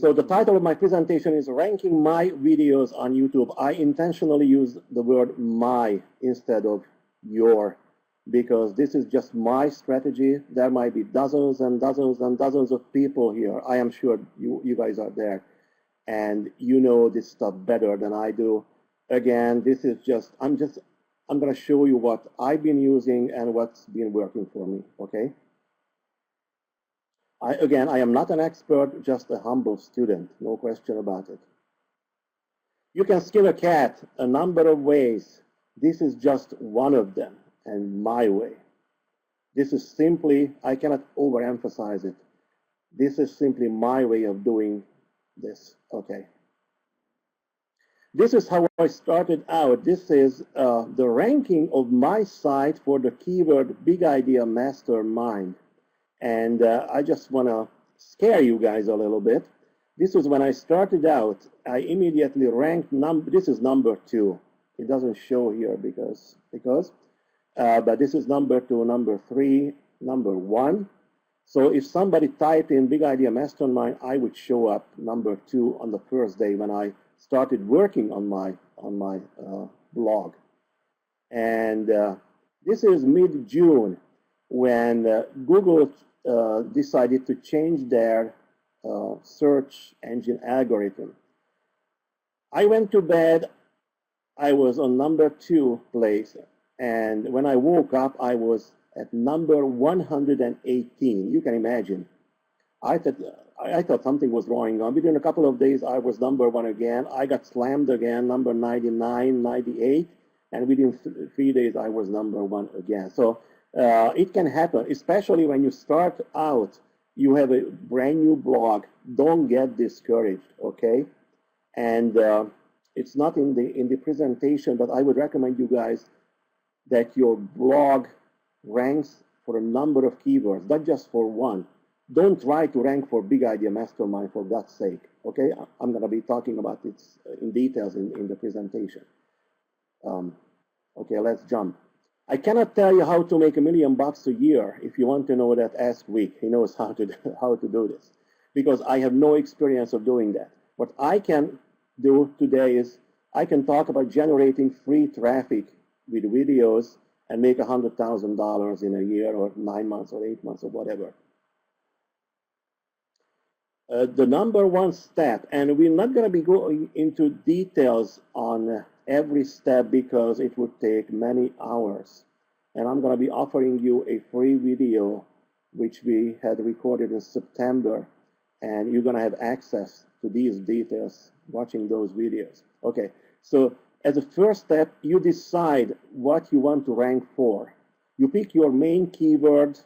So the title of my presentation is Ranking My Videos on YouTube. I intentionally use the word my instead of your, because this is just my strategy. There might be dozens and dozens and dozens of people here. I am sure you guys are there, and you know this stuff better than I do. Again, this is just, I'm going to show you what I've been using and what's been working for me, okay? Again, I am not an expert, just a humble student, no question about it. You can skin a cat a number of ways. This is just one of them, and my way. This is simply, I cannot overemphasize it. This is simply my way of doing this, okay? This is how I started out. This is the ranking of my site for the keyword Big Idea Mastermind. And I just want to scare you guys a little bit. This is when I started out. I immediately ranked this is number 2. It doesn't show here but this is number 2, number 3, number 1. So if somebody typed in Big Idea Mastermind, I would show up number 2 on the first day when I started working on my blog. And this is mid-June when Google decided to change their search engine algorithm. I went to bed, I was on number 2 place, and when I woke up, I was at number 118. You can imagine. I thought something was going on. Within a couple of days, I was number 1 again. I got slammed again, number 99, 98, and within 3 days, I was number 1 again. So it can happen, especially when you start out, you have a brand new blog. Don't get discouraged, okay? And it's not in the presentation, but I would recommend you guys that your blog ranks for a number of keywords, not just for one. Don't try to rank for Big Idea Mastermind, for God's sake, okay? I'm going to be talking about it in details in the presentation. Okay, let's jump. I cannot tell you how to make $1 million a year. If you want to know that, ask Wick. He knows how to do this, because I have no experience of doing that. What I can do today is I can talk about generating free traffic with videos and make $100,000 in a year or 9 months or 8 months or whatever. The number 1 step, and we're not going to be going into details on every step because it would take many hours. And I'm going to be offering you a free video which we had recorded in September, and you're going to have access to these details watching those videos. Okay, so as a first step, you decide what you want to rank for. You pick your main keyword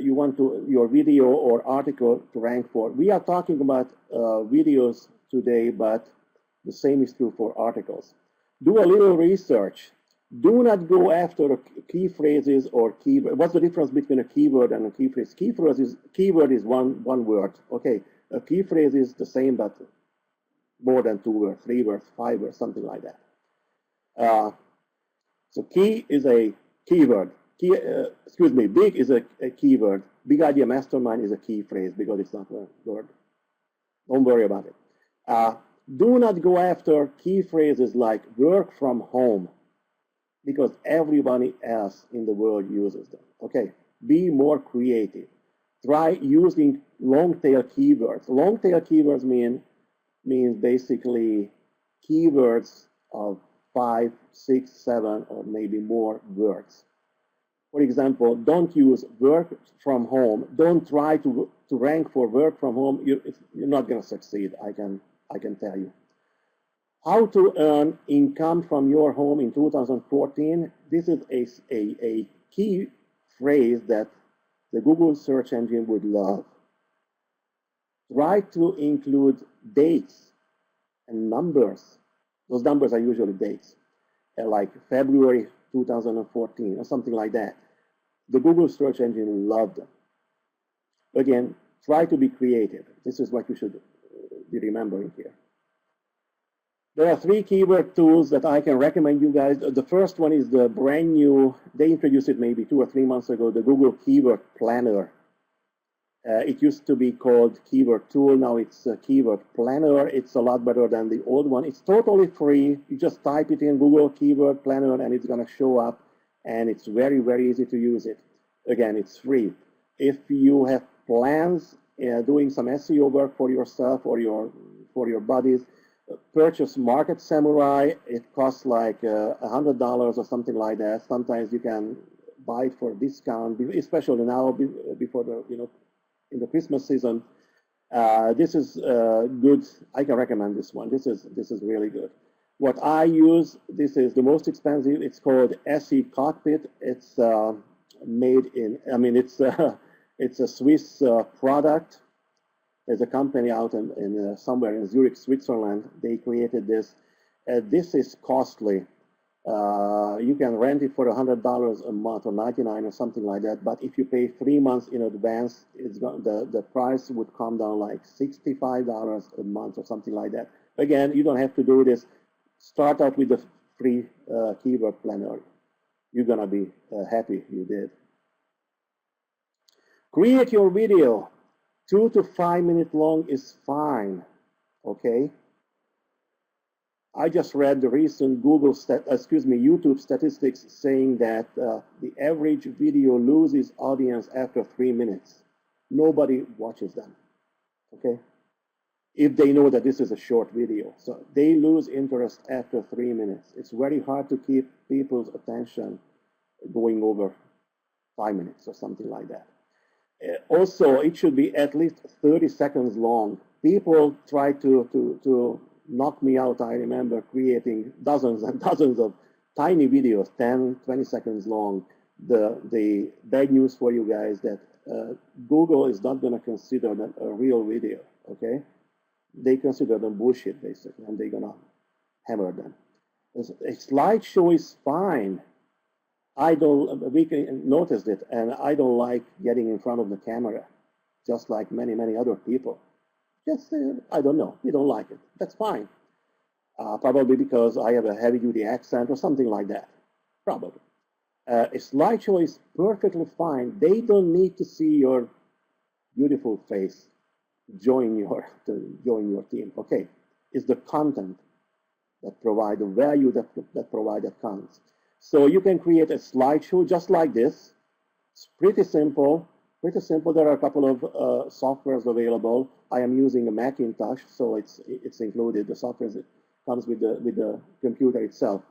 you want your video or article to rank for. We are talking about videos today, but the same is true for articles. Do a little research. Do not go after key phrases or keyword. What's the difference between a keyword and a key phrase? Keyword is one word. Okay, a key phrase is the same, but more than 2 words, 3 words, 5 words, something like that. So key is a keyword. Big is a keyword. Big Idea Mastermind is a key phrase because it's not a word. Don't worry about it. Do not go after key phrases like work from home, because everybody else in the world uses them. Okay, be more creative. Try using long-tail keywords. Long-tail keywords means basically keywords of 5, 6, 7, or maybe more words. For example, don't use work from home. Don't try to rank for work from home. You're not going to succeed, I can tell you. How to earn income from your home in 2014. This is a key phrase that the Google search engine would love. Try to include dates and numbers. Those numbers are usually dates, like February 2014 or something like that. The Google search engine loved them. Again, try to be creative. This is what you should be remembering here. There are 3 keyword tools that I can recommend you guys. The first one is the brand new, they introduced it maybe 2 or 3 months ago, the Google Keyword Planner. It used to be called Keyword Tool. Now it's Keyword Planner. It's a lot better than the old one. It's totally free. You just type it in Google Keyword Planner and it's going to show up. And it's very, very easy to use it. Again, it's free. If you have plans doing some SEO work for yourself or your buddies, purchase Market Samurai. It costs like $100 or something like that. Sometimes you can buy it for a discount, especially now before the in the Christmas season. This is good. I can recommend this one. This is really good. What I use, this is the most expensive. It's called SE Cockpit. It's made in. I mean, it's a Swiss product. There's a company out in somewhere in Zurich, Switzerland. They created this. This is costly. You can rent it for $100 a month or $99 or something like that. But if you pay 3 months in advance, the price would come down like $65 a month or something like that. Again, you don't have to do this. Start out with the free keyword planner. You're gonna be happy you did. Create your video. 2 to 5 minutes long is fine. Okay. I just read the recent YouTube statistics saying that the average video loses audience after 3 minutes. Nobody watches them, okay? If they know that this is a short video. So they lose interest after 3 minutes. It's very hard to keep people's attention going over 5 minutes or something like that. Also, it should be at least 30 seconds long. People try to knock me out. I remember creating dozens and dozens of tiny videos, 10, 20 seconds long. The bad news for you guys that Google is not going to consider that a real video, okay? They consider them bullshit, basically, and they're going to hammer them. A slideshow is fine. We can notice it, and I don't like getting in front of the camera, just like many, many other people. Just, I don't know, we don't like it. That's fine. Probably because I have a heavy-duty accent or something like that. Probably. A slideshow is perfectly fine. They don't need to see your beautiful face. Join your team. Okay, it's the content that provide the value that provide that counts. So you can create a slideshow just like this. It's pretty simple. Pretty simple. There are a couple of softwares available. I am using a Macintosh, so it's included. The software comes with the computer itself.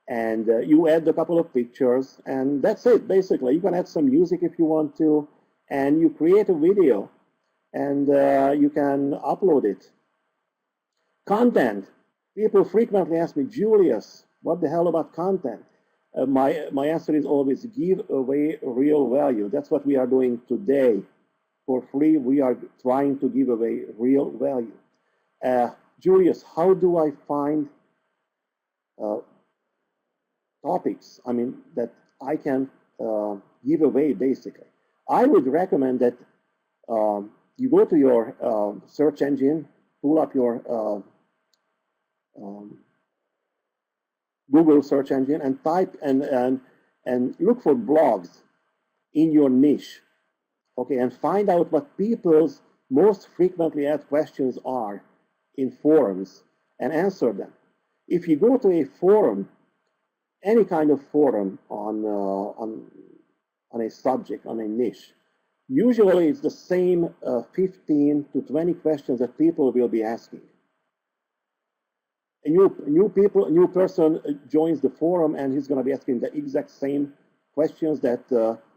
And you add a couple of pictures, and that's it, basically. You can add some music if you want to, and you create a video, and you can upload it. Content. People frequently ask me, Julius, what the hell about content? My answer is always give away real value. That's what we are doing today. For free, we are trying to give away real value. Julius, how do I find topics, that I can give away, basically? I would recommend that you go to your search engine, pull up your Google search engine and type and look for blogs in your niche, okay, and find out what people's most frequently asked questions are in forums and answer them. If you go to a forum, any kind of forum on a subject, on a niche, usually it's the same 15 to 20 questions that people will be asking. A new person joins the forum and he's going to be asking the exact same questions that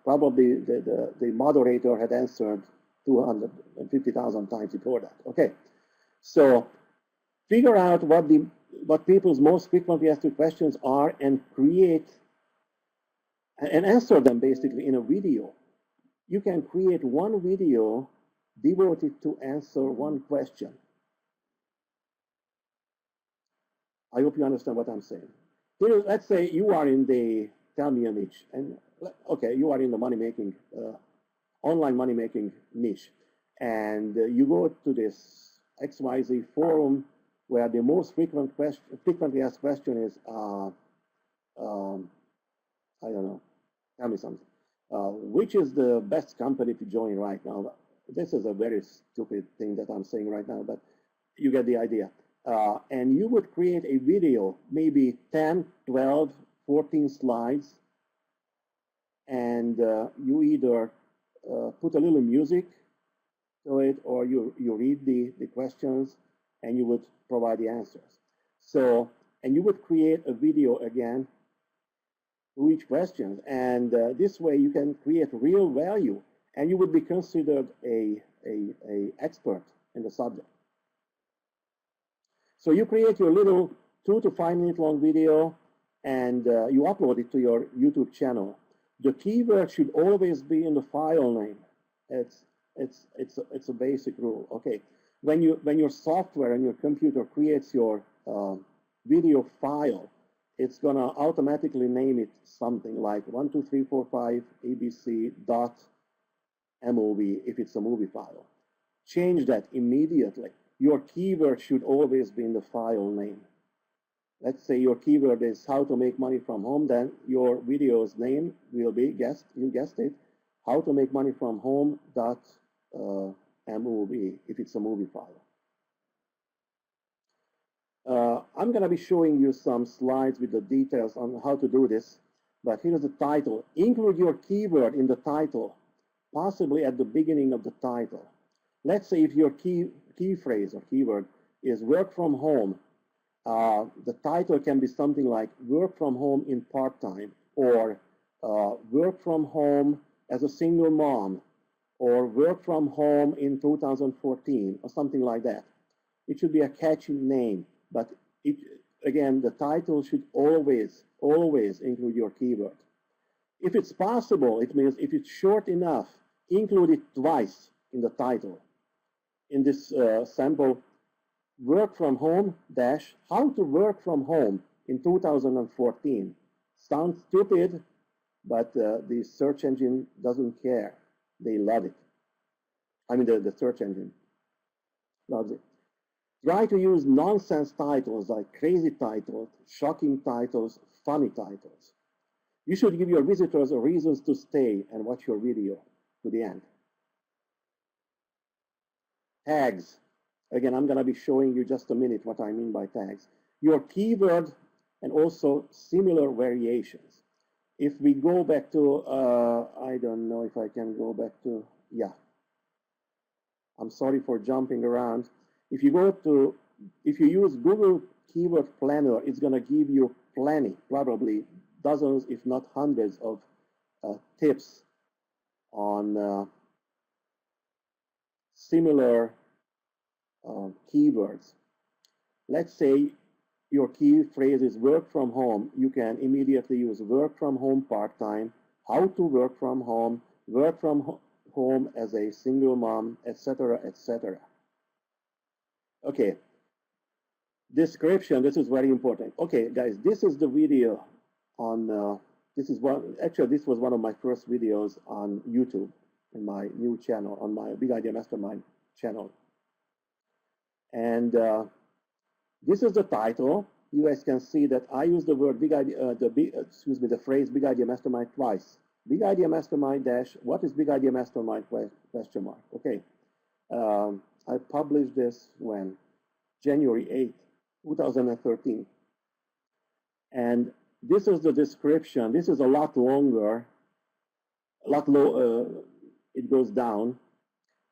probably the moderator had answered 250,000 times before that. Okay, so figure out what people's most frequently asked questions are and create and answer them basically in a video. You can create one video devoted to answer one question. I hope you understand what I'm saying. Let's say you are in the, tell me a niche, and okay, you are in the money-making, online money-making niche, and you go to this XYZ forum where the most frequently asked question is, I don't know, tell me something. Which is the best company to join right now? This is a very stupid thing that I'm saying right now, but you get the idea. And you would create a video, maybe 10, 12, 14 slides, and you either put a little music to it, or you read the questions, and you would provide the answers. So, and you would create a video again to each question, and this way you can create real value, and you would be considered a expert in the subject. So you create your little 2 to 5 minute long video, and you upload it to your YouTube channel. The keyword should always be in the file name. It's a basic rule. Okay, when your software and your computer creates your video file, it's gonna automatically name it something like 12345 ABC dot MOV if it's a movie file. Change that immediately. Your keyword should always be in the file name. Let's say your keyword is how to make money from home, then your video's name will be, you guessed it, how to make money from home dot MOV if it's a movie file. I'm going to be showing you some slides with the details on how to do this, but here's the title. Include your keyword in the title, possibly at the beginning of the title. Let's say if your key phrase or keyword is work from home, the title can be something like work from home in part-time, or work from home as a single mom, or work from home in 2014, or something like that. It should be a catchy name, but again, the title should always include your keyword. If it's possible, it means if it's short enough, include it twice in the title. In this sample, work from home dash how to work from home in 2014. Sounds stupid, but the search engine doesn't care. They love it. I mean, the search engine loves it. Try to use nonsense titles like crazy titles, shocking titles, funny titles. You should give your visitors reasons to stay and watch your video to the end. Tags. Again, I'm going to be showing you just a minute what I mean by tags. Your keyword and also similar variations. If we go back to, I don't know if I can go back to, yeah. I'm sorry for jumping around. If you use Google Keyword Planner, it's going to give you plenty, probably dozens, if not hundreds of tips on similar keywords. Let's say your key phrase is work from home. You can immediately use work from home part-time, how to work from home home as a single mom, etc., etc. Okay, description, this is very important. Okay, guys, this is the video on, this was one of my first videos on YouTube in my new channel, on my Big Idea Mastermind channel. And this is the title. You guys can see that I use the word Big Idea, the phrase Big Idea Mastermind twice. Big Idea Mastermind dash, what is Big Idea Mastermind question mark? Okay. I published this when? January 8th, 2013. And this is the description. This is a lot longer, it goes down,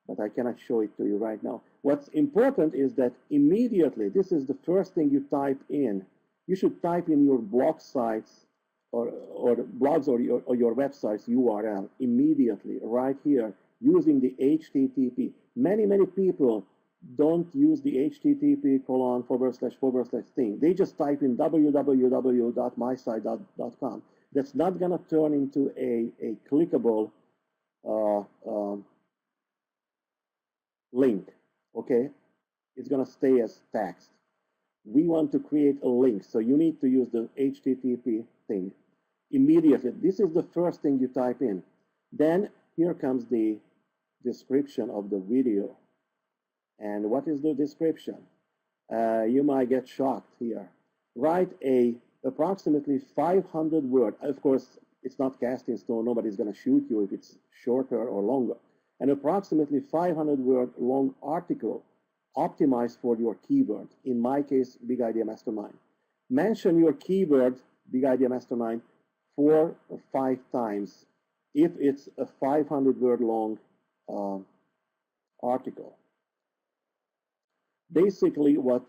but I cannot show it to you right now. What's important is that immediately, this is the first thing you type in. You should type in your blog sites or blogs or your website's URL immediately, right here, using the HTTP. Many people don't use the http:// thing. They just type in www.mysite.com. That's not going to turn into a clickable link, okay? It's going to stay as text. We want to create a link, so you need to use the HTTP thing immediately. This is the first thing you type in. Then here comes the description of the video. And what is the description? You might get shocked here. Write approximately 500 word. Of course, it's not cast in stone. Nobody's going to shoot you if it's shorter or longer. an approximately 500-word long article optimized for your keyword, in my case, Big Idea Mastermind. Mention your keyword, Big Idea Mastermind, 4 or 5 times if it's a 500-word long article. Basically, what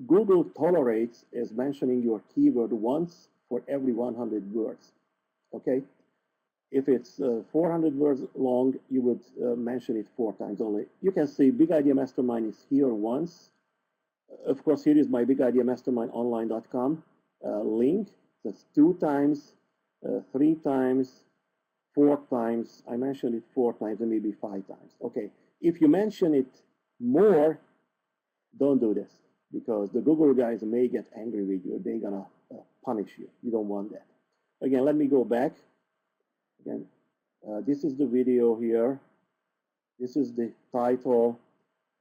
Google tolerates is mentioning your keyword once for every 100 words. Okay? If it's 400 words long, you would mention it 4 times only. You can see Big Idea Mastermind is here once. Of course, here is my Big Idea Mastermind online.com link. That's 2 times, 3 times, 4 times. I mentioned it 4 times and maybe 5 times. Okay. If you mention it more, don't do this, because the Google guys may get angry with you. They're gonna punish you. You don't want that. Again, let me go back. Again, this is the video here. This is the title,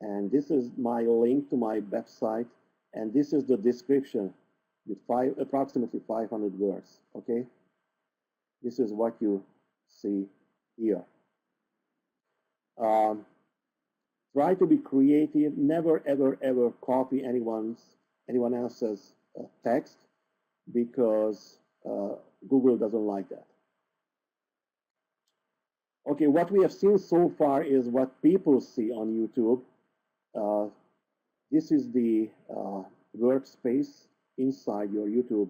and this is my link to my website, and this is the description with approximately 500 words. Okay, this is what you see here. Try to be creative. Never, ever, ever copy anyone else's text, because Google doesn't like that. Okay, what we have seen so far is what people see on YouTube. This is the workspace inside your YouTube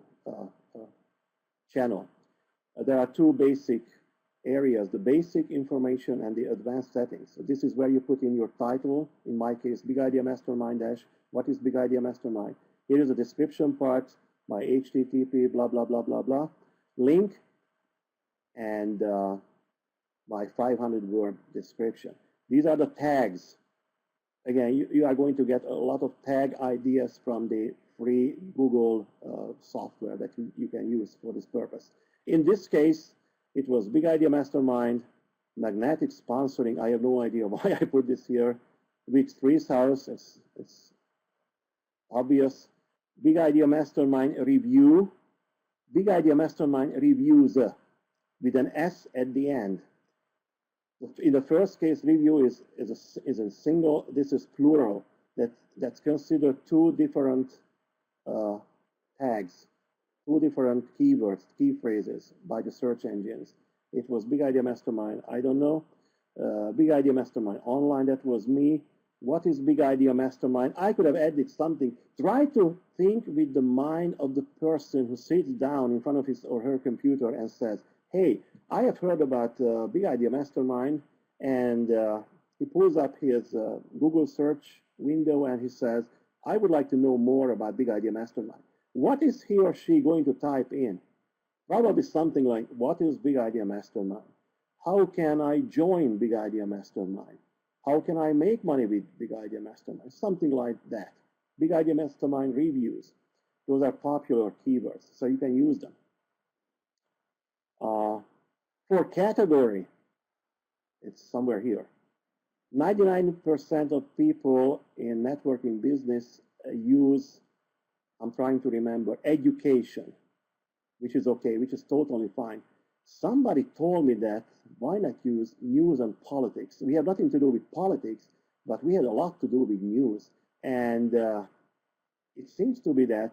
channel. There are 2 basic areas, the basic information and the advanced settings. So this is where you put in your title, in my case, Big Idea Mastermind dash, what is Big Idea Mastermind? Here is the description part, my HTTP, blah, blah, blah, blah, blah, link, and my 500-word description. These are the tags. Again, you are going to get a lot of tag ideas from the free Google software that you can use for this purpose. In this case, it was Big Idea Mastermind, magnetic sponsoring. I have no idea why I put this here. Week 3's house, it's obvious. Big Idea Mastermind review. Big Idea Mastermind reviews with an S at the end. In the first case, review is a single. This is plural. That's considered 2 different tags, 2 different keywords, key phrases by the search engines. It was Big Idea Mastermind. I don't know. Big Idea Mastermind online. That was me. What is Big Idea Mastermind? I could have added something. Try to think with the mind of the person who sits down in front of his or her computer and says, hey, I have heard about Big Idea Mastermind, and he pulls up his Google search window and he says, I would like to know more about Big Idea Mastermind. What is he or she going to type in? Probably something like, what is Big Idea Mastermind? How can I join Big Idea Mastermind? How can I make money with Big Idea Mastermind? Something like that. Big Idea Mastermind reviews. Those are popular keywords, so you can use them. For category, it's somewhere here. 99% of people in networking business use, I'm trying to remember, education, which is okay, which is totally fine. Somebody told me that, why not use news and politics? We have nothing to do with politics, but we had a lot to do with news. And it seems to be that,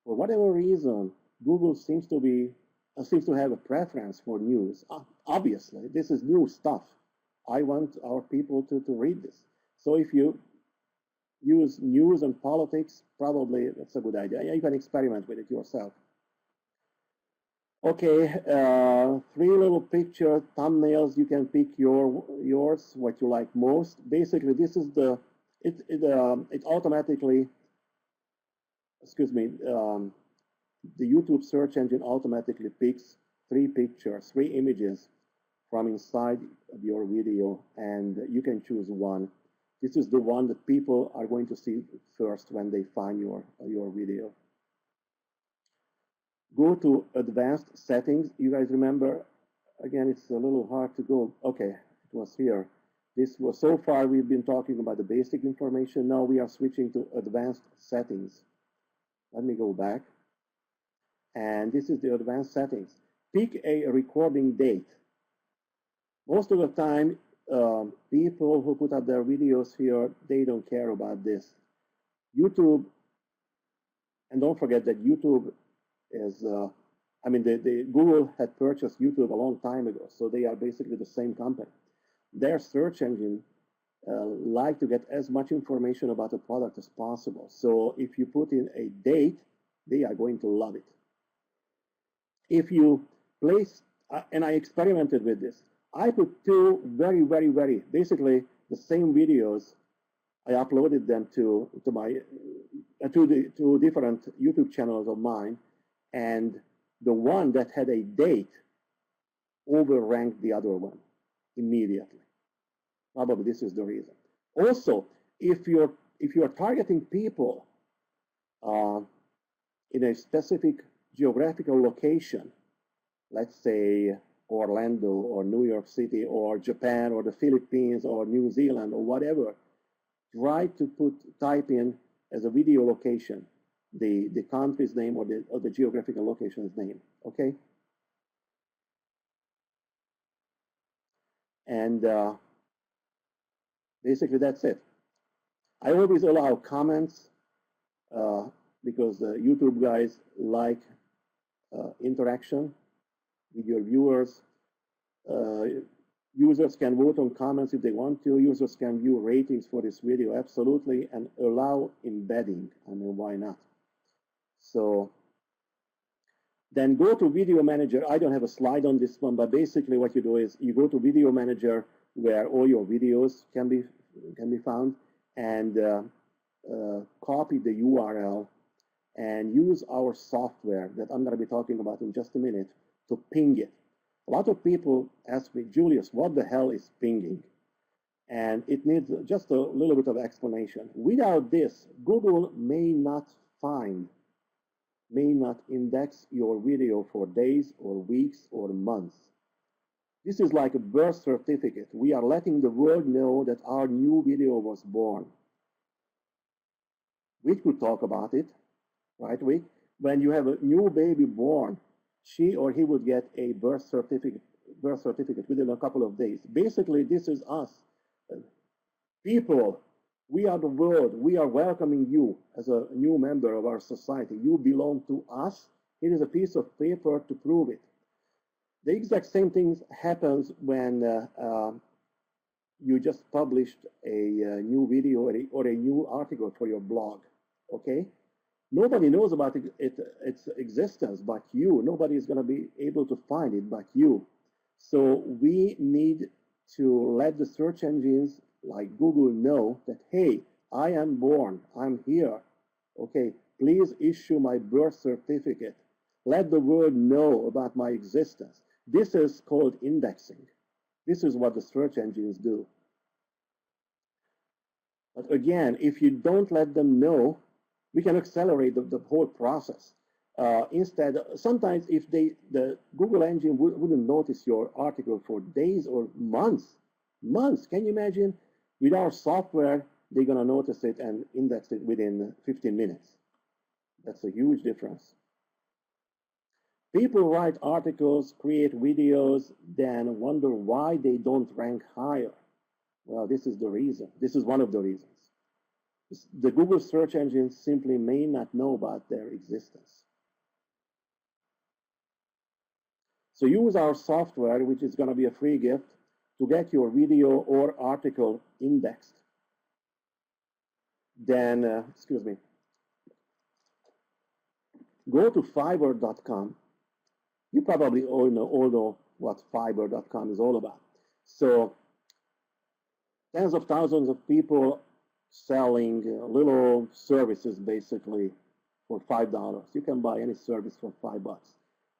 for whatever reason, Google seems to have a preference for news. Obviously, this is new stuff. I want our people to read this. So if you use news and politics, probably that's a good idea. You can experiment with it yourself. Okay, 3 little picture thumbnails. You can pick yours, what you like most. Basically, this is it automatically, excuse me, the YouTube search engine automatically picks 3 pictures, 3 images from inside of your video, and you can choose one. This is the one that people are going to see first when they find your video. Go to advanced settings. You guys remember, again, it's a little hard to go. Okay, it was here. This was, so far we've been talking about the basic information. Now we are switching to advanced settings. Let me go back. And this is the advanced settings. Pick a recording date. Most of the time, people who put up their videos here, they don't care about this. YouTube, and don't forget that YouTube is, I mean, Google had purchased YouTube a long time ago, so they are basically the same company. Their search engine like to get as much information about the product as possible. So if you put in a date, they are going to love it. If you place, and I experimented with this, I put two very, basically the same videos. I uploaded them to my two different YouTube channels of mine, and the one that had a date overranked the other one immediately. Probably this is the reason. Also, if you're targeting people in a specific geographical location, let's say Orlando or New York City or Japan or the Philippines or New Zealand or whatever, try to type in as a video location the country's name or the geographical location's name, okay? And basically that's it. I always allow comments because the YouTube guys like interaction with your viewers. Users can vote on comments if they want to. Users can view ratings for this video, absolutely, and allow embedding. I mean, why not? So then go to Video Manager. I don't have a slide on this one, but basically what you do is you go to Video Manager where all your videos can be found, and copy the URL and use our software that I'm going to be talking about in just a minute to ping it. A lot of people ask me, Julius, what the hell is pinging? And it needs just a little bit of explanation. Without this, Google may not index your video for days or weeks or months. This is like a birth certificate. We are letting the world know that our new video was born. We could talk about it, right? When you have a new baby born, she or he would get a birth certificate within a couple of days. Basically, this is us. People, we are the world. We are welcoming you as a new member of our society. You belong to us. It is a piece of paper to prove it. The exact same thing happens when you just published a new video or a new article for your blog, okay? Nobody knows about its existence but you. Nobody is going to be able to find it but you. So we need to let the search engines like Google know that, hey, I am born, I'm here. Okay, please issue my birth certificate. Let the world know about my existence. This is called indexing. This is what the search engines do. But again, if you don't let them know, we can accelerate the whole process. Instead, sometimes if the Google engine wouldn't notice your article for days or months, can you imagine? With our software, they're going to notice it and index it within 15 minutes. That's a huge difference. People write articles, create videos, then wonder why they don't rank higher. Well, this is the reason. This is one of the reasons. The Google search engine simply may not know about their existence. So use our software, which is going to be a free gift, to get your video or article indexed. Then, go to Fiverr.com. You probably all know what Fiverr.com is all about. So tens of thousands of people selling little services basically for $5. You can buy any service for $5.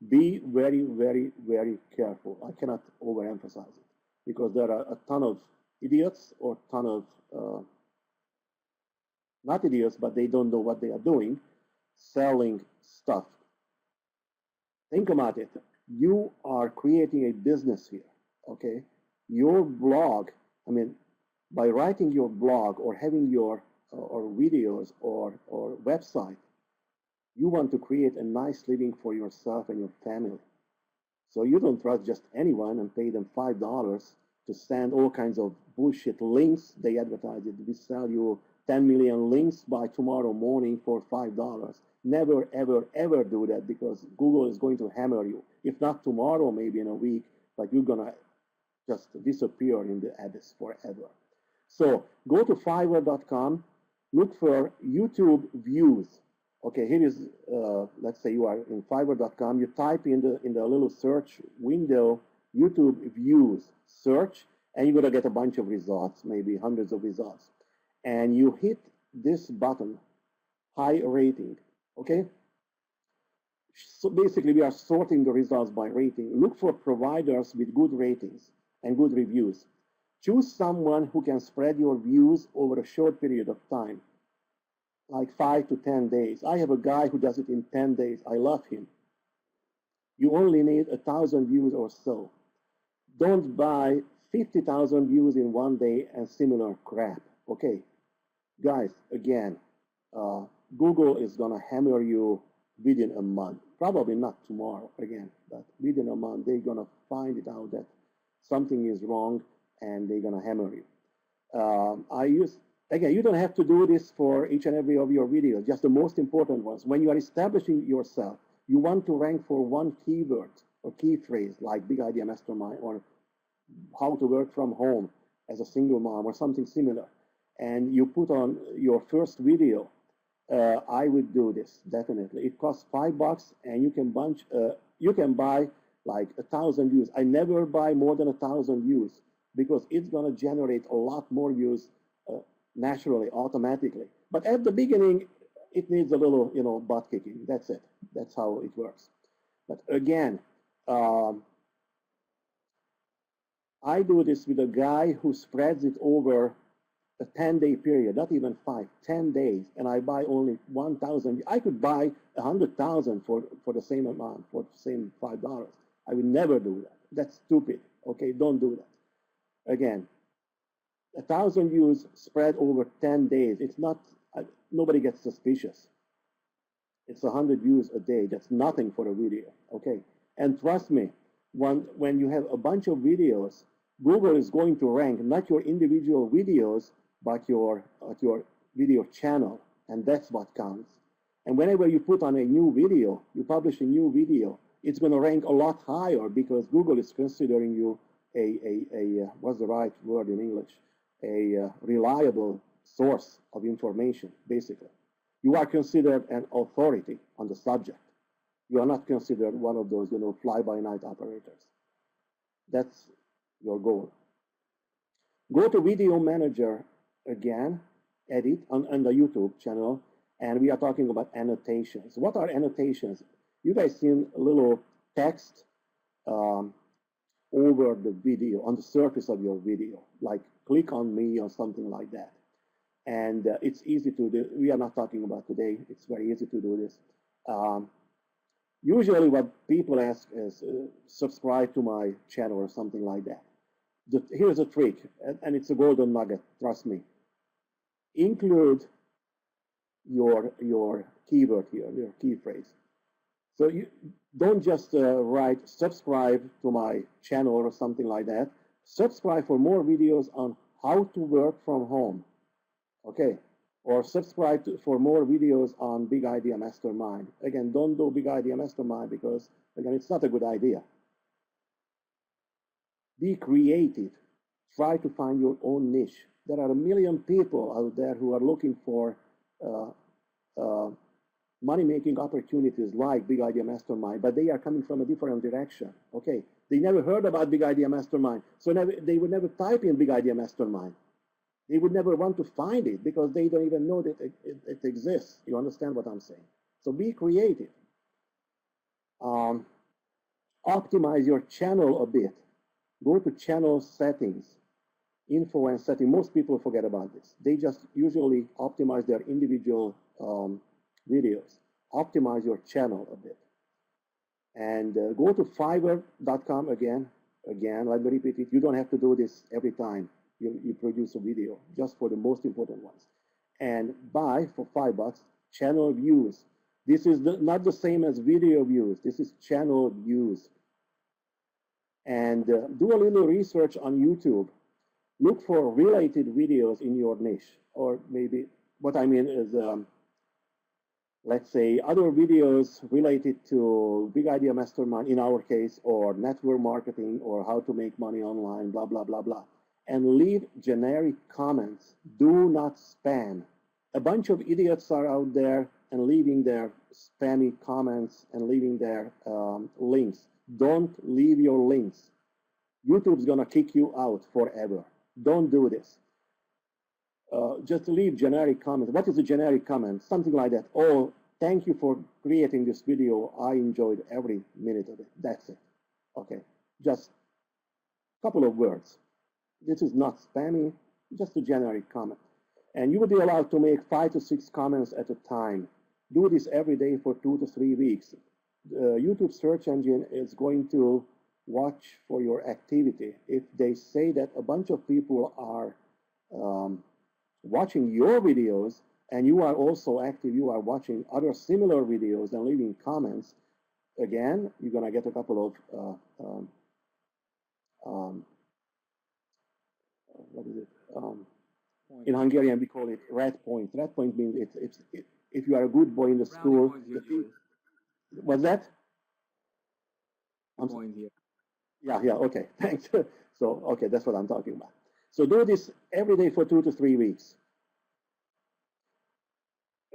Be very, very, very careful. I cannot overemphasize it because there are a ton of idiots or ton of not idiots, but they don't know what they are doing, selling stuff. Think about it. You are creating a business here, okay? Your blog, I mean, by writing your blog or having your or videos or website, you want to create a nice living for yourself and your family. So you don't trust just anyone and pay them $5 to send all kinds of bullshit links. They advertise it. We sell you 10 million links by tomorrow morning for $5. Never, ever, ever do that, because Google is going to hammer you. If not tomorrow, maybe in a week, but you're going to just disappear in the abyss forever. So go to Fiverr.com, look for YouTube views. Okay, here is, let's say you are in Fiverr.com, you type in the little search window, YouTube views, search, and you're going to get a bunch of results, maybe hundreds of results. And you hit this button, high rating, okay? So basically, we are sorting the results by rating. Look for providers with good ratings and good reviews. Choose someone who can spread your views over a short period of time, like 5 to 10 days. I have a guy who does it in 10 days. I love him. You only need 1,000 views or so. Don't buy 50,000 views in one day and similar crap, okay? Guys, again, Google is going to hammer you within a month. Probably not tomorrow, again, but within a month, they're going to find it out that something is wrong, and they're going to hammer you. Again, you don't have to do this for each and every of your videos, just the most important ones. When you are establishing yourself, you want to rank for one keyword or key phrase, like Big Idea Mastermind or how to work from home as a single mom or something similar, and you put on your first video. I would do this, definitely. It costs $5, and you can buy like 1,000 views. I never buy more than 1,000 views, because it's going to generate a lot more views naturally, automatically. But at the beginning, it needs a little, butt kicking. That's it. That's how it works. But again, I do this with a guy who spreads it over a 10-day period, not even 5, 10 days, and I buy only 1,000. I could buy 100,000 for the same amount, for the same $5. I would never do that. That's stupid. Okay, don't do that. Again, 1,000 views spread over 10 days. It's not, nobody gets suspicious. It's 100 views a day. That's nothing for a video, okay? And trust me, when you have a bunch of videos, Google is going to rank not your individual videos, but your video channel, and that's what counts. And whenever you put on a new video, you publish a new video, it's going to rank a lot higher, because Google is considering you what's the right word in English? A reliable source of information, basically. You are considered an authority on the subject. You are not considered one of those, fly-by-night operators. That's your goal. Go to Video Manager again, edit on the YouTube channel, and we are talking about annotations. What are annotations? You guys seen a little text over the video, on the surface of your video, like click on me or something like that. And it's easy to do. We are not talking about today. It's very easy to do this. Usually what people ask is subscribe to my channel or something like that. Here's a trick, and it's a golden nugget, trust me. Include your keyword here, your key phrase. So you don't just write subscribe to my channel or something like that. Subscribe for more videos on how to work from home, okay? Or subscribe for more videos on Big Idea Mastermind. Again, don't do Big Idea Mastermind, because, again, it's not a good idea. Be creative. Try to find your own niche. There are a million people out there who are looking for money-making opportunities like Big Idea Mastermind, but they are coming from a different direction, okay? They never heard about Big Idea Mastermind, so they would never type in Big Idea Mastermind. They would never want to find it, because they don't even know that it exists. You understand what I'm saying? So be creative. Optimize your channel a bit. Go to channel settings, info and setting. Most people forget about this. They just usually optimize their individual videos. Optimize your channel a bit. And go to Fiverr.com again. Let me repeat it. You don't have to do this every time you produce a video, just for the most important ones. And buy for $5 channel views. This is not the same as video views. This is channel views. and do a little research on YouTube. Look for related videos in your niche, or maybe what I mean is, let's say, other videos related to Big Idea Mastermind, in our case, or network marketing, or how to make money online, blah, blah, blah, blah. And leave generic comments. Do not spam. A bunch of idiots are out there and leaving their spammy comments and leaving their links. Don't leave your links. YouTube's going to kick you out forever. Don't do this. Just leave generic comments. What is a generic comment? Something like that. Oh, thank you for creating this video. I enjoyed every minute of it. That's it. Okay. Just a couple of words. This is not spammy, just a generic comment. And you will be allowed to make 5 to 6 comments at a time. Do this every day for 2 to 3 weeks. The YouTube search engine is going to watch for your activity. If they say that a bunch of people are watching your videos and you are also active, you are watching other similar videos and leaving comments, again, you're going to get a couple of what is it? In Hungarian, we call it red points. Red points means if you are a good boy in the school. What's that? Yeah, okay, thanks. So, okay, that's what I'm talking about. So do this every day for 2 to 3 weeks.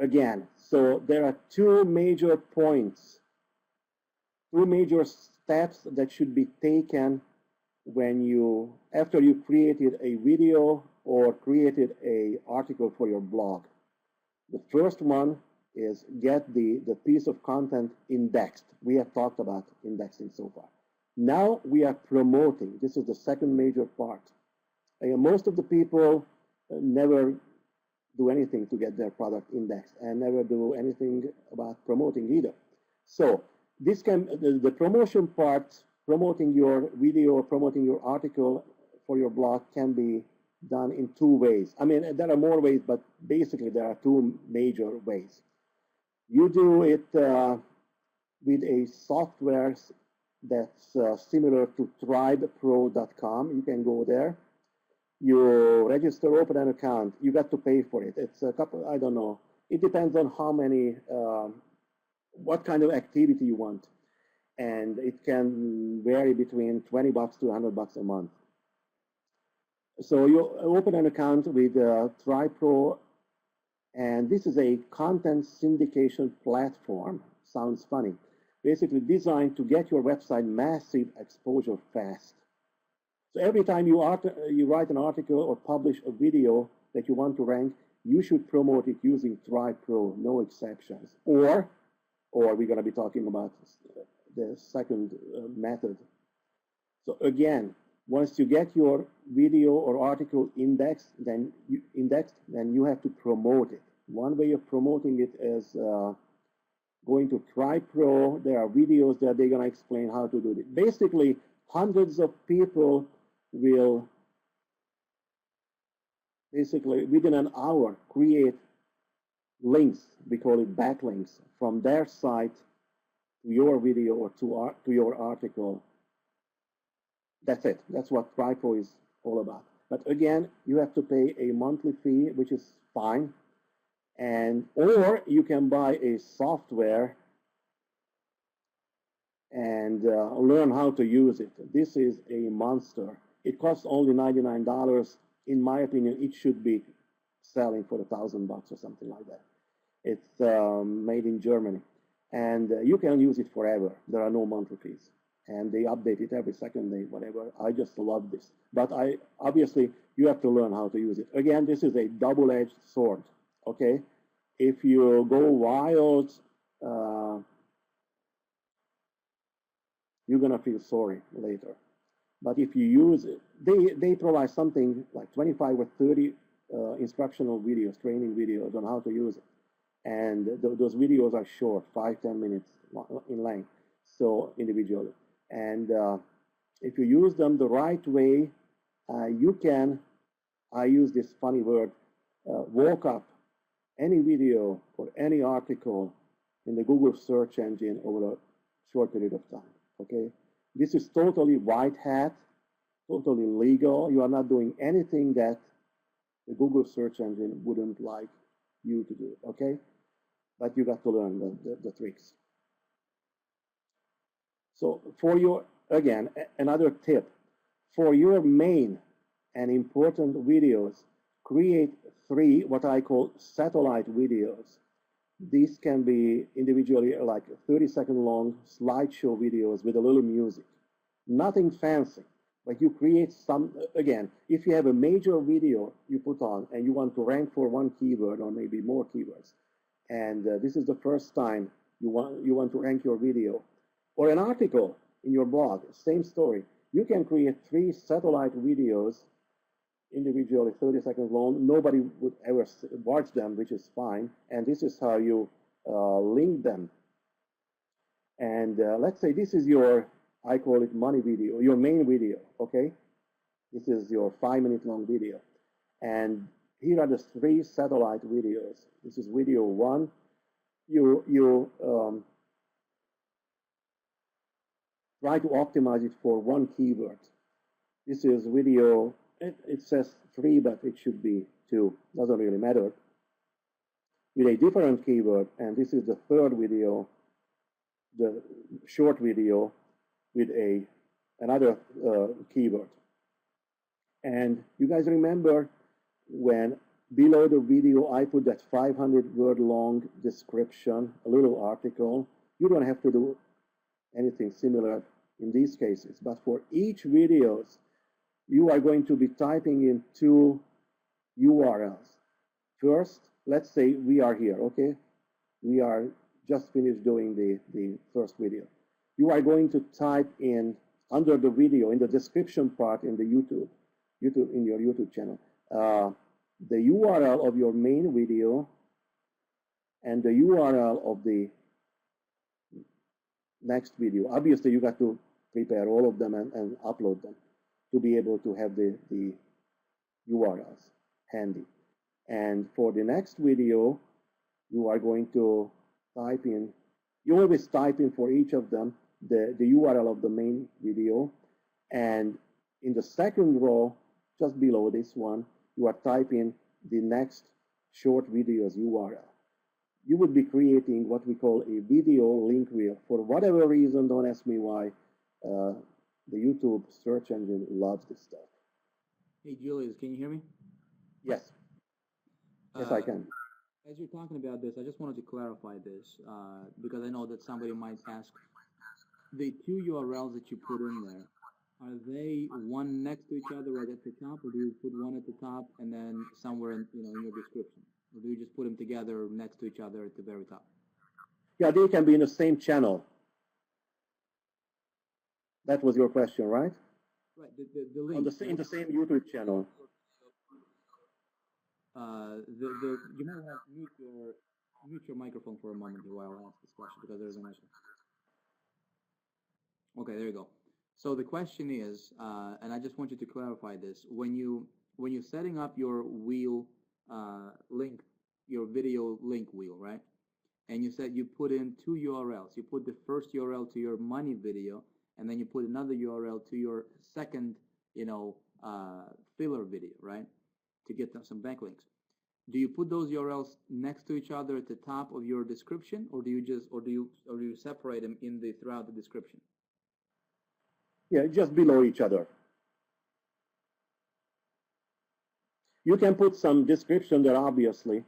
Again, so there are 2 major points, 2 major steps that should be taken when after you created a video or created an article for your blog. The first one is get the piece of content indexed. We have talked about indexing so far. Now we are promoting. This is the second major part. Most of the people never do anything to get their product indexed and never do anything about promoting either. So this the promotion part, promoting your video, promoting your article for your blog, can be done in 2 ways. I mean, there are more ways, but basically there are 2 major ways. You do it with a software that's similar to tribepro.com. You can go there. You register, open an account. You got to pay for it. It's a couple, I don't know. It depends on how many, what kind of activity you want. And it can vary between $20 to $100 a month. So you open an account with TriPro, and this is a content syndication platform. Sounds funny. Basically designed to get your website massive exposure fast. So every time you write an article or publish a video that you want to rank, you should promote it using TriPro, no exceptions. Or we're going to be talking about the second method. So again, once you get your video or article indexed, then you have to promote it. One way of promoting it is going to TriPro. There are videos that they're going to explain how to do it. Basically, hundreds of people will basically within an hour create links, we call it backlinks, from their site to your video or to your article. That's it. That's what TriPro is all about. But again, you have to pay a monthly fee, which is fine. Or you can buy a software and learn how to use it. This is a monster. It costs only $99. In my opinion, it should be selling for $1,000 or something like that. It's made in Germany. And you can use it forever. There are no monthly fees. And they update it every second day, whatever. I just love this. But obviously, you have to learn how to use it. Again, this is a double-edged sword, okay? If you go wild, you're going to feel sorry later. But if you use it, they provide something like 25 or 30 instructional videos, training videos on how to use it. And those videos are short, 5-10 minutes in length, so individually. And if you use them the right way, you can, I use this funny word, walk up any video or any article in the Google search engine over a short period of time, okay? This is totally white hat, totally legal. You are not doing anything that the Google search engine wouldn't like you to do, okay? But you got to learn the tricks. So for your, again, another tip, for your main and important videos, create 3 what I call satellite videos. These can be individually like 30-second long slideshow videos with a little music. Nothing fancy, but you create some, again, if you have a major video you put on and you want to rank for one keyword or maybe more keywords, and this is the first time you want to rank your video, or an article in your blog, same story, you can create 3 satellite videos individually 30 seconds long. Nobody would ever watch them, which is fine. And this is how you link them. And let's say this is your, I call it money video, your main video, okay? This is your 5-minute long video. And here are the 3 satellite videos. This is video 1. You try to optimize it for 1 keyword. This is video, it says 3, but it should be 2. Doesn't really matter. With a different keyword, and this is the 3rd video, the short video with another keyword. And you guys remember when below the video I put that 500-word long description, a little article. You don't have to do anything similar in these cases, but for each videos, you are going to be typing in 2 URLs. First, let's say we are here, okay? We are just finished doing the first video. You are going to type in under the video, in the description part in the in your YouTube channel, the URL of your main video and the URL of the next video. Obviously, you got to prepare all of them and upload them to be able to have the URLs handy. And for the next video, you are going to type in, you always type in for each of them the URL of the main video. And in the second row, just below this one, you are typing the next short video's URL. You would be creating what we call a video link wheel. For whatever reason, don't ask me why, the YouTube search engine loves this stuff. Hey, Julius, can you hear me? Yes. Yes, I can. As you're talking about this, I just wanted to clarify this because I know that somebody might ask, the 2 URLs that you put in there, are they one next to each other right at the top, or do you put one at the top and then somewhere in your description? Or do you just put them together next to each other at the very top? Yeah, they can be in the same channel. That was your question, right? Right, the link. In the same YouTube channel. You might have to mute your microphone for a moment while I ask this question because there's an issue. Okay, there you go. So the question is, and I just want you to clarify this, when you're setting up your wheel link, your video link wheel, right? And you said you put in 2 URLs. You put the first URL to your money video, and then you put another URL to your second, filler video, right? To get some backlinks. Do you put those URLs next to each other at the top of your description, or do you separate them throughout the description? Yeah, just below each other. You can put some description there, obviously.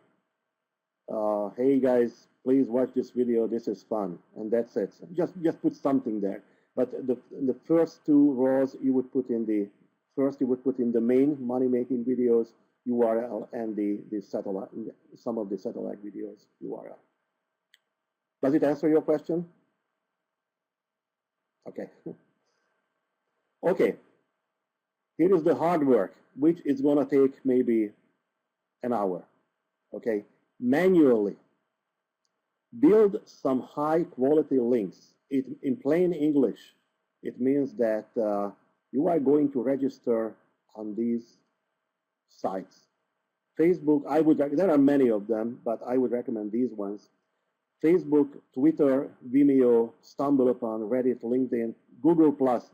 Hey guys, please watch this video. This is fun, and that's it. Just put something there. But the first 2 rows, you would put in the main money-making videos URL and the satellite, some of the satellite videos URL. Does it answer your question? Okay. Okay. Here is the hard work, which is going to take maybe an hour. Okay. Manually build some high-quality links. In plain English, it means that you are going to register on these sites. Facebook, there are many of them, but I would recommend these ones. Facebook, Twitter, Vimeo, StumbleUpon, Reddit, LinkedIn, Google Plus.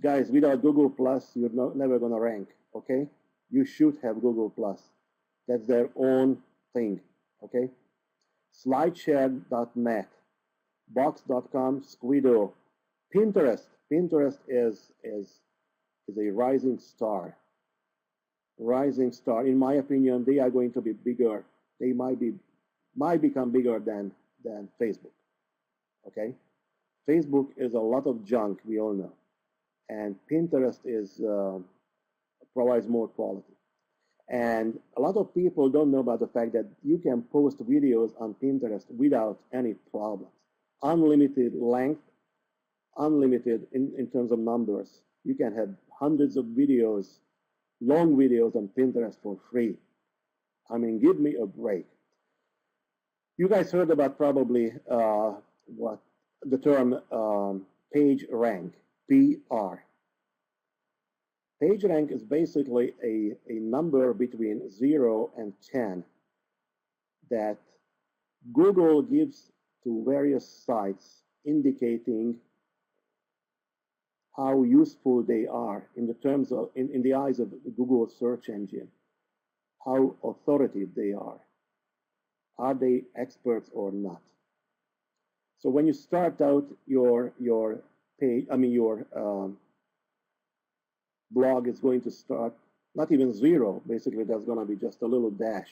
Guys, without Google Plus, you're never going to rank, okay? You should have Google Plus. That's their own thing, okay? Slideshare.net, box.com, Squido, Pinterest. Pinterest is a rising star. Rising star. In my opinion, they are going to be bigger. They might become bigger than Facebook, okay? Facebook is a lot of junk, we all know. And Pinterest provides more quality. And a lot of people don't know about the fact that you can post videos on Pinterest without any problems. Unlimited length, unlimited in terms of numbers. You can have hundreds of videos, long videos on Pinterest for free. I mean, give me a break. You guys heard about probably what the term page rank, PR. Page rank is basically a number between 0 and 10 that Google gives to various sites indicating how useful they are in the terms of, in the eyes of the Google search engine, how authoritative they are. Are they experts or not? So when you start out your page, your blog is going to start not even 0. Basically, there's going to be just a little dash.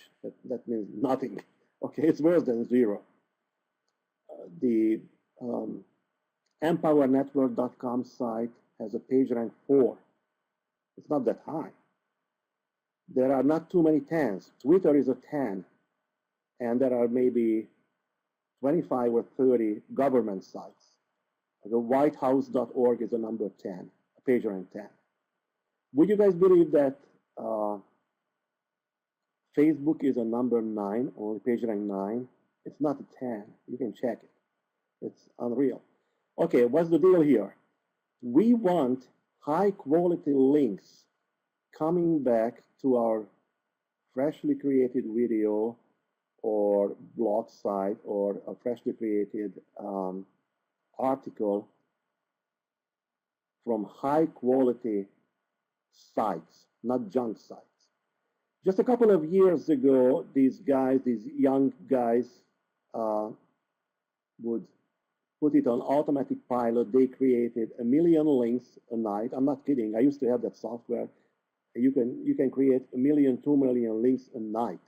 That means nothing. Okay, it's worse than 0. The empowernetwork.com site has a page rank 4. It's not that high. There are not too many 10s. Twitter is a 10. And there are maybe 25 or 30 government sites. The whitehouse.org is a number 10, a page rank 10. Would you guys believe that Facebook is a number 9, or page rank 9? It's not a 10. You can check it. It's unreal. Okay, what's the deal here? We want high quality links coming back to our freshly created video or blog site or a freshly created article from high quality sites, not junk sites. Just a couple of years ago, these young guys would put it on automatic pilot. They created 1 million links a night. I'm not kidding. I used to have that software. You can create 1 million, 2 million links a night.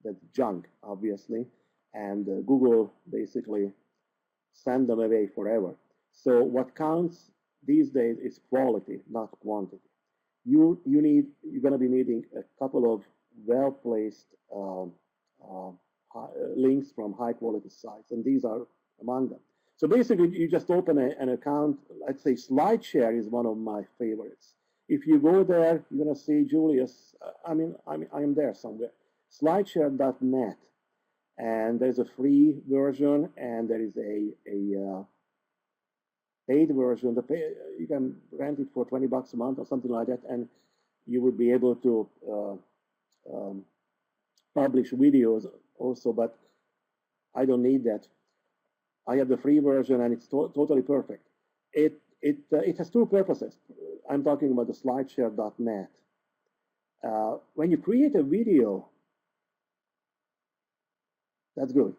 That's junk, obviously. And Google basically send them away forever. So what counts these days is quality, not quantity. You're going to be needing a couple of well-placed links from high-quality sites, and these are among them. So basically, you just open an account. Let's say SlideShare is one of my favorites. If you go there, you're going to see Julius. I am there somewhere. SlideShare.net, and there's a free version, and there is a paid version. You can rent it for $20 a month or something like that, and you would be able to publish videos also, but I don't need that. I have the free version, and it's totally perfect. It has two purposes. I'm talking about the slideshare.net. When you create a video, that's good.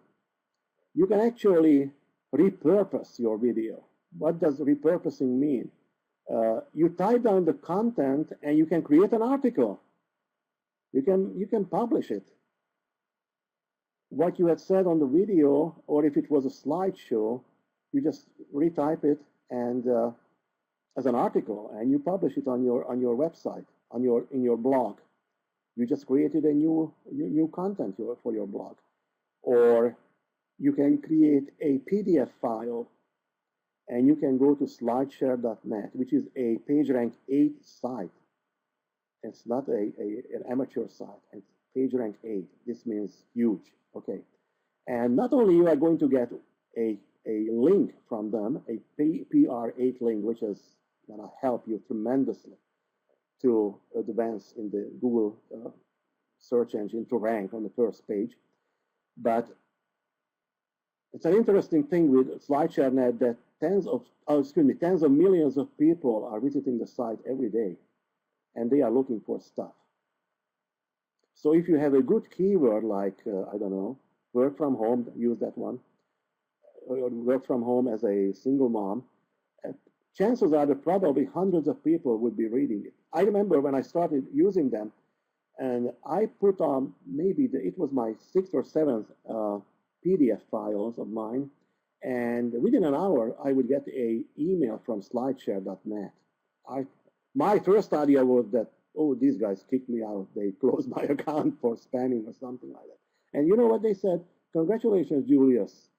You can actually repurpose your video. What does repurposing mean? You type down the content, and you can create an article. You can publish it. What you had said on the video, or if it was a slideshow, you just retype it and as an article, and you publish it on your website, in your blog. You just created a new content for your blog. Or you can create a PDF file, and you can go to slideshare.net, which is a PageRank 8 site. It's not an amateur site. It's PageRank 8. This means huge. Okay. And not only you are going to get a link from them, a PR8 link, which is going to help you tremendously to advance in the Google search engine, to rank on the first page. But it's an interesting thing with SlideShare.net that tens of millions of people are visiting the site every day, and they are looking for stuff. So if you have a good keyword like, I don't know, work from home, use that one, or work from home as a single mom, chances are that probably hundreds of people would be reading it. I remember when I started using them, and I put on it was my 6th or 7th PDF files of mine, and within an hour I would get an email from slideshare.net. My first idea was that, oh, these guys kicked me out. They closed my account for spamming or something like that. And you know what they said? Congratulations, Julius.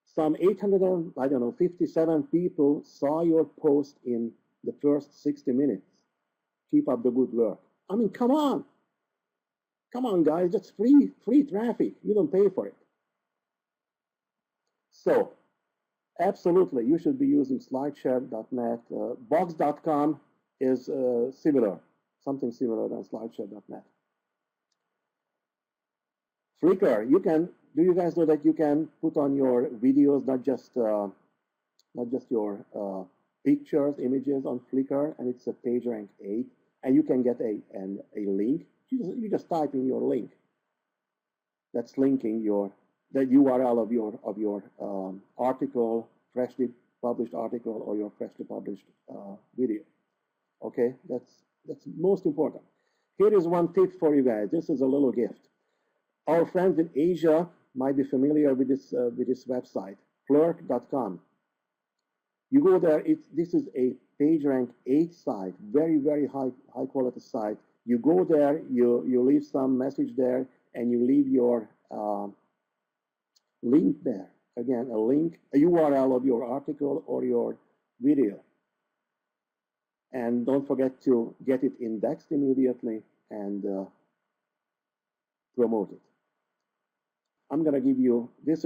Some 857 people saw your post in the first 60 minutes. Keep up the good work. I mean, come on. Come on, guys. That's free traffic. You don't pay for it. So, absolutely, you should be using slideshare.net. Box.com is similar, something similar than slideshare.net. Flickr, do you guys know that you can put on your videos, not just your pictures, images on Flickr, and it's a PageRank 8, and you can get a link. You just type in your link. That's linking the URL of your article, freshly published article, or your freshly published video. Okay, that's most important. Here is one tip for you guys. This is a little gift. Our friends in Asia might be familiar with this website, plurk.com. You go there. This is a PageRank 8 site, very, very high quality site. You go there, you leave some message there, and you leave your link there. Again, a URL of your article or your video. And don't forget to get it indexed immediately and promote it. I'm going to give you, it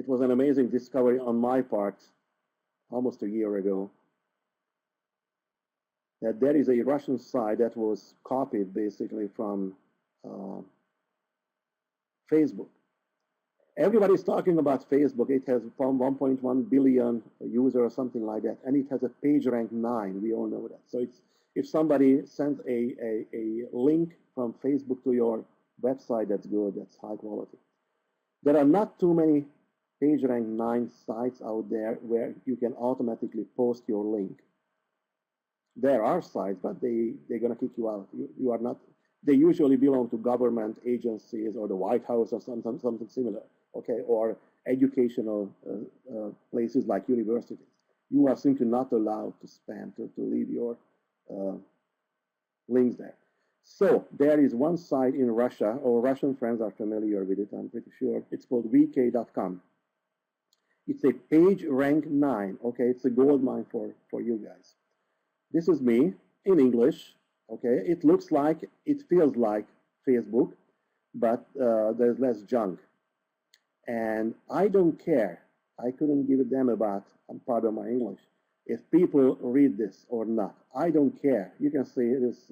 was an amazing discovery on my part almost a year ago, that there is a Russian site that was copied basically from Facebook. Everybody's talking about Facebook. It has 1.1 billion users or something like that, and it has a PageRank 9. We all know that. So if somebody sends a link from Facebook to your website, that's good, that's high quality. There are not too many PageRank 9 sites out there where you can automatically post your link. There are sites, but they're going to kick you out. You are not. They usually belong to government agencies or the White House or something similar, okay, or educational places like universities. You are simply not allowed to spam, to leave your links there. So there is one site in Russia, or Russian friends are familiar with it, I'm pretty sure. It's called vk.com. It's a PageRank 9, okay? It's a gold mine for you guys. This is me in English, okay? It feels like Facebook, but there's less junk. And I don't care. I couldn't give a damn about, pardon my English, if people read this or not. I don't care. You can see this.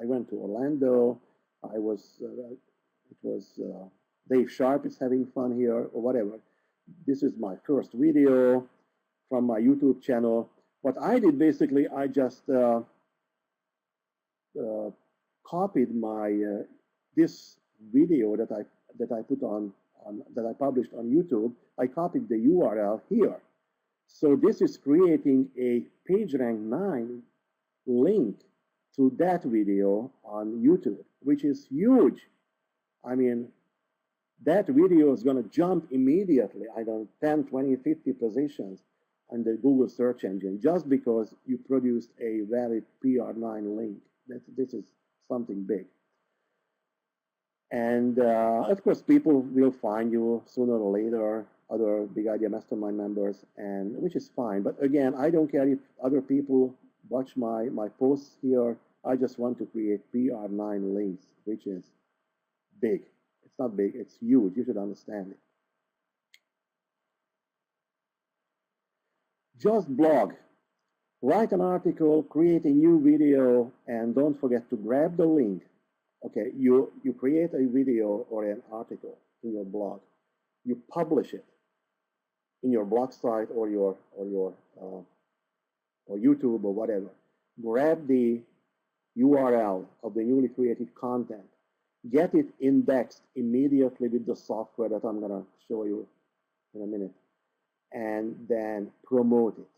I went to Orlando. Dave Sharp is having fun here or whatever. This is my first video from my YouTube channel. What I did basically, I just copied my this video that I put that I published on YouTube. I copied the URL here. So this is creating a PageRank 9 link to that video on YouTube, which is huge. I mean, that video is going to jump immediately, 10, 20, 50 positions on the Google search engine just because you produced a valid PR9 link. This is something big. And of course, people will find you sooner or later, other Big Idea Mastermind members, and which is fine. But again, I don't care if other people watch my posts here. I just want to create PR9 links, which is big. It's not big, it's huge. You should understand it. Just blog. Write an article, create a new video, and don't forget to grab the link. Okay, you create a video or an article in your blog. You publish it. in your blog site or your or YouTube or whatever. Grab the URL of the newly created content. Get it indexed immediately with the software that I'm going to show you in a minute, and then promote it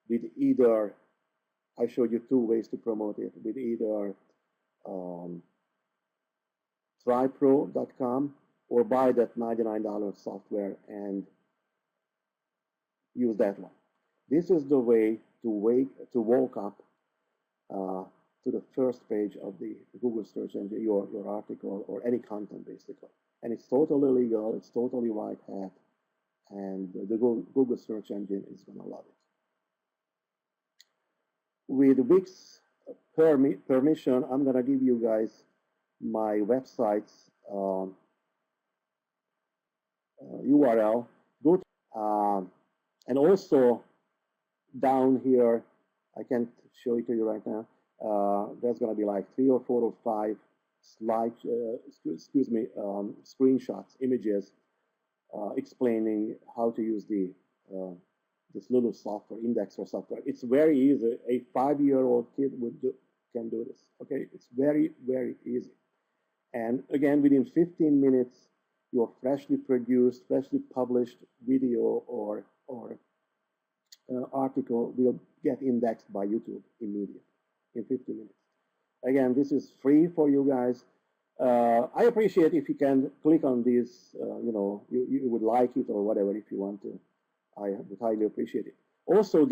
with either, I showed you two ways to promote it, with either trypro.com or buy that $99 software and use that one. This is the way to walk up to the first page of the Google search engine, your article or any content basically. And it's totally legal, it's totally white hat, and the Google search engine is going to love it. With Wix permission, I'm going to give you guys my website's URL. Go to, and also down here, I can't show it to you right now. There's going to be like 3 or 4 or 5 screenshots, images, explaining how to use the this little software, indexer software. It's very easy. A 5-year-old kid can do this. Okay, it's very, very easy. And again, within 15 minutes, your freshly produced, freshly published video or article will get indexed by YouTube immediately in 15 minutes. Again, this is free for you guys. I appreciate if you can click on this, you would like it or whatever if you want to. I would highly appreciate it. Also,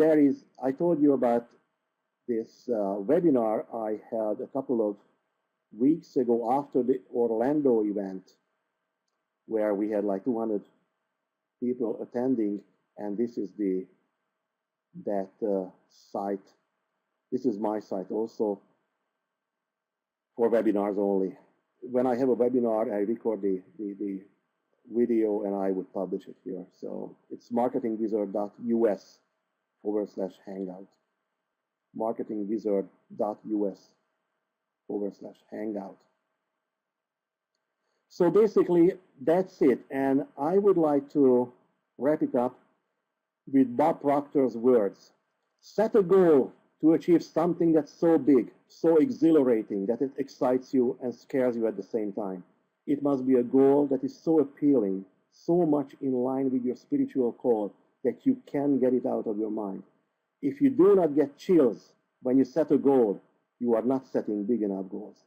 I told you about this webinar I had a couple of weeks ago after the Orlando event, where we had like 200 people attending, and this is that site. This is my site also for webinars only. When I have a webinar, I record the video and I would publish it here. So it's marketingwizard.us/hangout. marketingwizard.us/hangout. So basically, that's it. And I would like to wrap it up with Bob Proctor's words. Set a goal to achieve something that's so big, so exhilarating that it excites you and scares you at the same time. It must be a goal that is so appealing, so much in line with your spiritual call that you can get it out of your mind. If you do not get chills when you set a goal, you are not setting big enough goals.